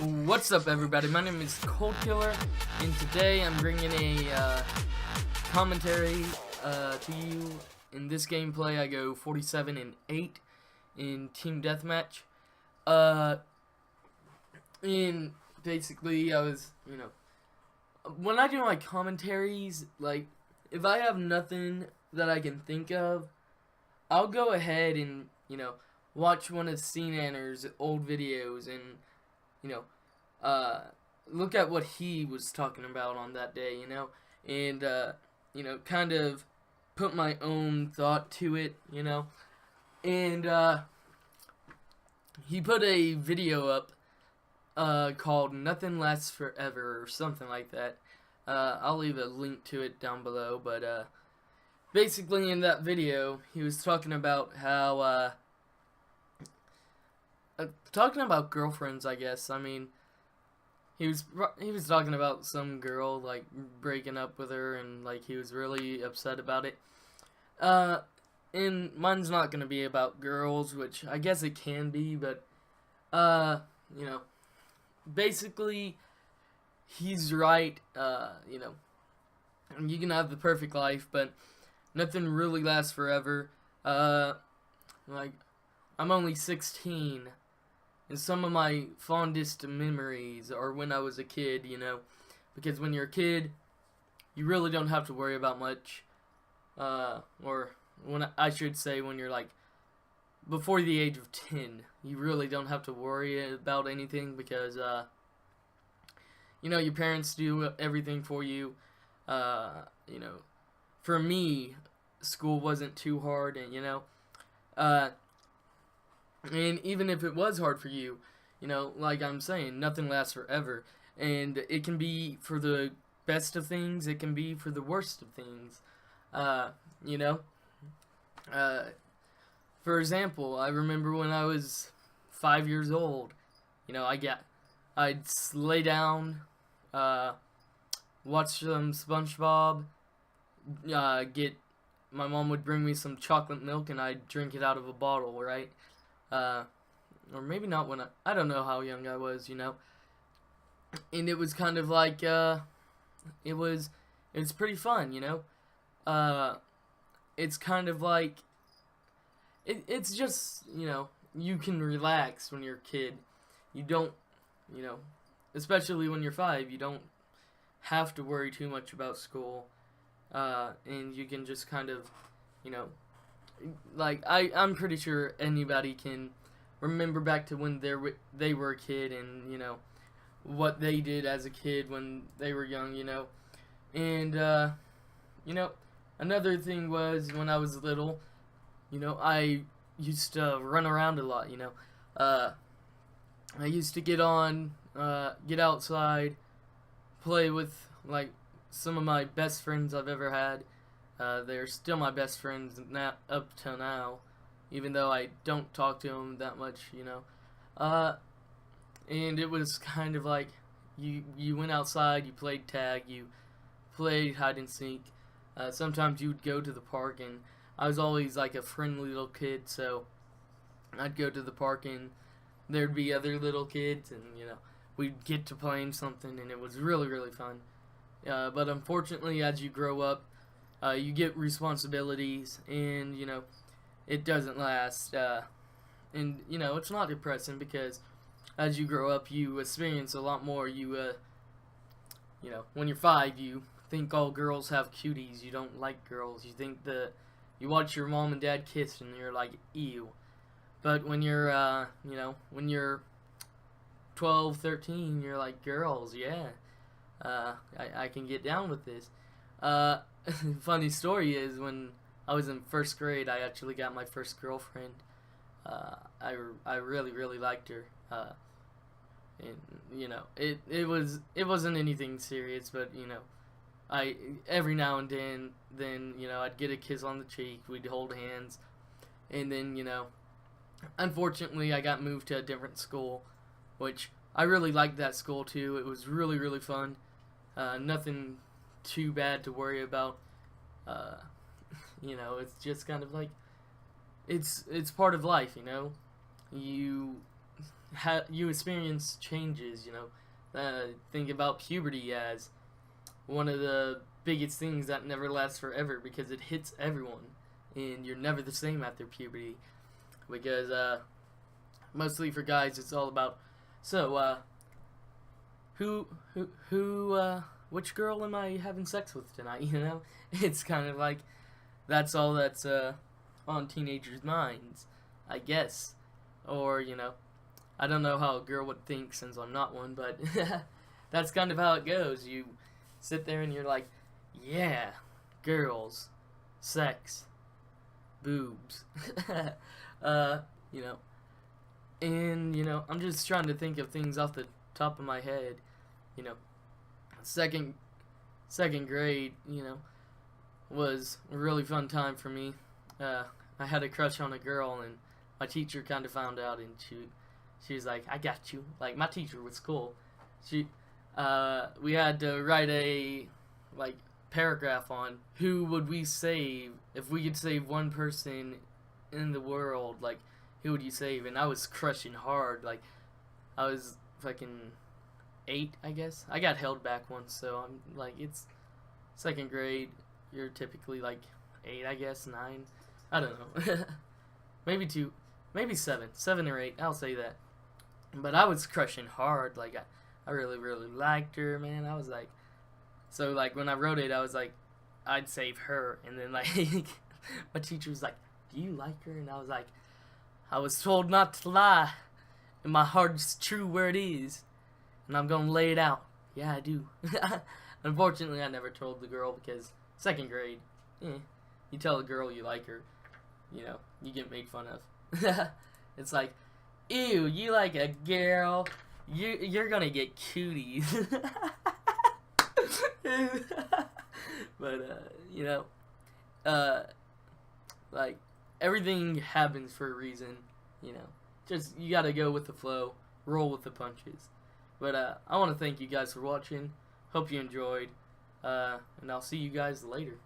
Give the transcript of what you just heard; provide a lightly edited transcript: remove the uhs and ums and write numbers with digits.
What's up, everybody? My name is Cold Killer, and today I'm bringing a commentary to you. In this gameplay, I go 47-8 in team deathmatch. And basically, I was, when I do my commentaries, like, if I have nothing that I can think of, I'll go ahead and, watch one of seananners' old videos and, look at what he was talking about on that day, and, kind of put my own thought to it, and, he put a video up, called Nothing Lasts Forever, or something like that. I'll leave a link to it down below, but, basically in that video, he was talking about how, talking about girlfriends, I guess. I mean, he was talking about some girl, like, breaking up with her, and, like, he was really upset about it. And mine's not gonna be about girls, which I guess it can be, but, basically, he's right. You can have the perfect life, but nothing really lasts forever. Like, I'm only 16, and some of my fondest memories are when I was a kid, because when you're a kid, you really don't have to worry about much, or when I should say when you're, like, before the age of 10, you really don't have to worry about anything, because, your parents do everything for you. For me, school wasn't too hard, and, and even if it was hard for you, like I'm saying, nothing lasts forever, and it can be for the best of things, it can be for the worst of things, for example, I remember when I was 5 years old, I'd lay down, watch some SpongeBob, my mom would bring me some chocolate milk and I'd drink it out of a bottle, right? Or maybe not when I don't know how young I was, and it was kind of like, it was pretty fun, it's kind of like, it's just, you can relax when you're a kid. You don't, especially when you're 5, you don't have to worry too much about school, and you can just kind of, like, I'm pretty sure anybody can remember back to when they were a kid and, what they did as a kid when they were young, and, another thing was when I was little, I used to run around a lot, I used to get outside, play with, like, some of my best friends I've ever had. They're still my best friends up till now, even though I don't talk to them that much, and it was kind of like, you went outside, you played tag, you played hide and seek, sometimes you'd go to the park, and I was always like a friendly little kid, so I'd go to the park and there'd be other little kids, and, we'd get to playing something, and it was really, really fun. But unfortunately, as you grow up, you get responsibilities, and, it doesn't last, and, it's not depressing, because as you grow up, you experience a lot more. When you're 5, you think all girls have cuties, you don't like girls, you watch your mom and dad kiss, and you're like, ew. But when you're, when you're 12, 13, you're like, girls, yeah, I can get down with this. Funny story is, when I was in 1st grade, I actually got my first girlfriend. I really, really liked her. And, it wasn't anything serious, but, every now and then, I'd get a kiss on the cheek, we'd hold hands, and then, unfortunately, I got moved to a different school, which I really liked that school, too. It was really, really fun. Nothing too bad to worry about. It's just kind of like, it's part of life, you you experience changes. Think about puberty as one of the biggest things that never lasts forever because it hits everyone, and you're never the same after puberty. Because mostly for guys, it's all about which girl am I having sex with tonight? It's kind of like that's all that's on teenagers' minds, I guess. Or I don't know how a girl would think since I'm not one, but that's kind of how it goes. You sit there and you're like, yeah, girls, sex, boobs, and I'm just trying to think of things off the top of my head. Second grade, was a really fun time for me. I had a crush on a girl, and my teacher kind of found out, and she was like, I got you. Like, my teacher was cool. We had to write a paragraph on who would we save if we could save one person in the world. Like, who would you save? And I was crushing hard. Like, I was fucking 8, I guess. I got held back once, so I'm like, it's second grade. You're typically like 8, I guess, 9. I don't know. Maybe 2, maybe 7 or 8. I'll say that. But I was crushing hard. Like, I really, really liked her, man. I was like, so like when I wrote it, I was like, I'd save her. And then like my teacher was like, do you like her? And I was like, I was told not to lie, and my heart's true where it is, and I'm gonna lay it out. Yeah, I do. Unfortunately, I never told the girl because second grade, you tell a girl you like her, you get made fun of. It's like, ew, you like a girl, you're gonna get cooties. But like, everything happens for a reason, just you gotta go with the flow, roll with the punches. But I want to thank you guys for watching. Hope you enjoyed, and I'll see you guys later.